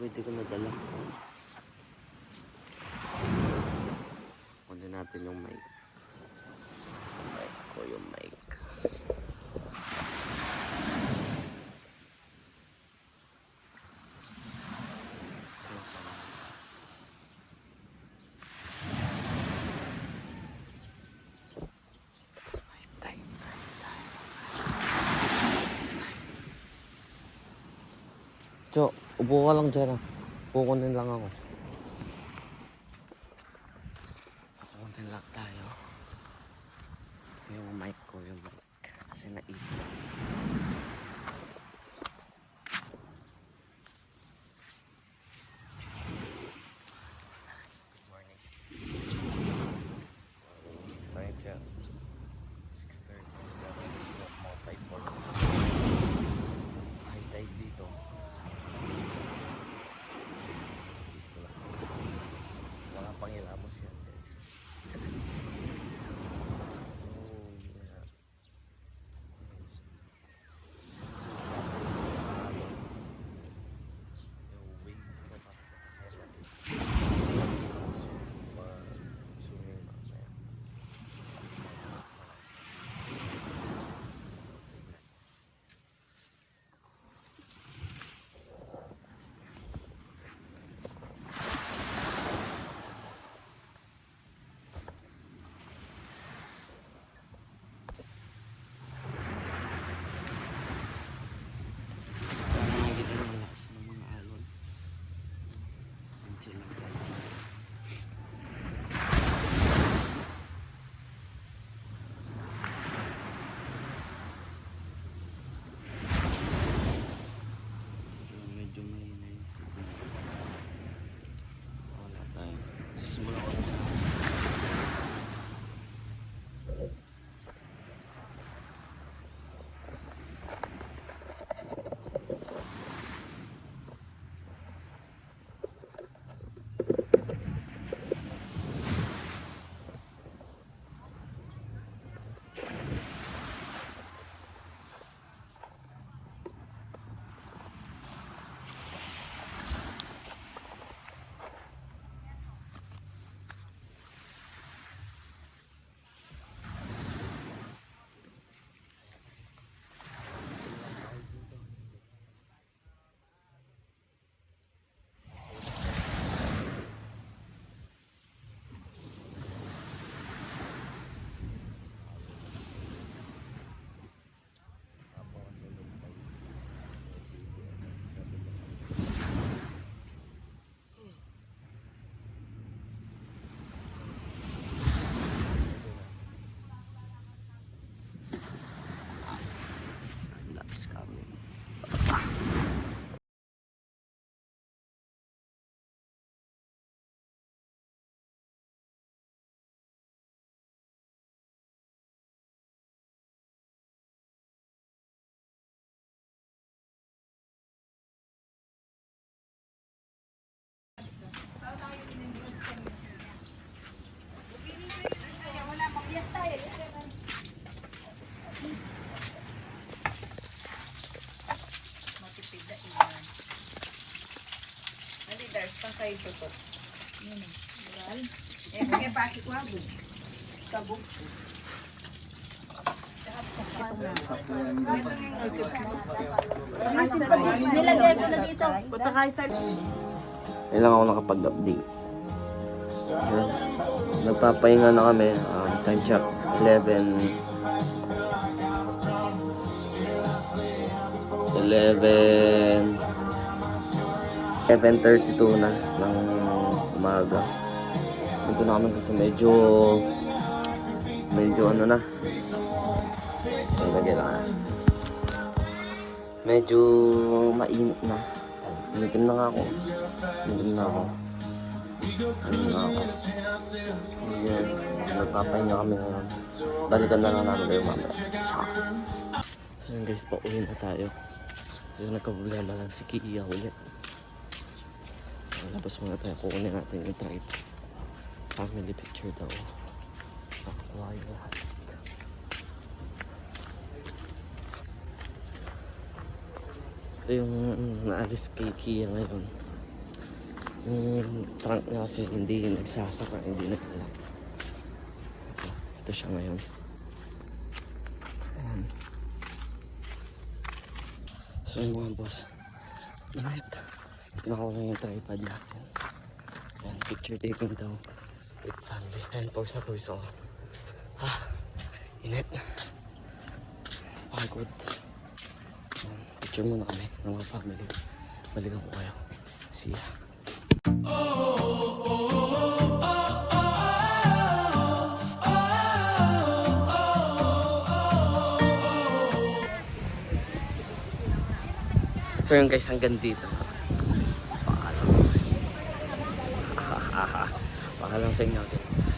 ko hindi ko nadala. Kunin natin yung mic. Mic ko yung mic. Cho, upo ka lang dyan ah. Kukunin lang ako. Kukunin lang tayo. Yung mic ko, yung mic. Kasi naipon. Good morning. Time check. 6:30. It's not more 5:40. High tide dito. Mga Pangilamos yan guys. So yeah. Yung waves na papakasaya natin. Swimming mamaya. Alis na yung mga step. Medyo may naisip na wala tayo. Sisimula ko sa lapis kami. Pang kayo tutok. Eh, kaya bakit wabo? Sabog po. Nilagay ko na dito. Punta kayo sa... Kailangan ako nakapag-update. Yan. Nagpapahinga na kami. Time check 11:32 na ng umaga. Dito na kami kasi medyo ano na. Lagay lang. Medyo mainit na. Initim na nga ako. Initim na ako. Ano na ako. Ayan. Nagpapahinga kami ngayon. Balikan na lang namin kayo mamaya. So yun guys, pauwi na tayo. Yung nagkaproblema lang si Kia ulit. Labas muna tayo. Kukunin natin yung tripod. Family picture daw. Nakuha yung lahat. Ito yung naalis kay Kia ngayon. Yung trunk niya kasi hindi nagsasara, hindi naglalak. Ito siya ngayon. Ayan. So yung mga boss, init. Kinuha ko lang yung tripod natin. Ayan, picture taking daw with family. Ayan, pause na pause ako. Init. Pagod. Ayan, picture muna kami ng mga family. Balikan ko kayo. See ya. So yun guys, hanggang dito. Paalam. Paalam sa inyo guys.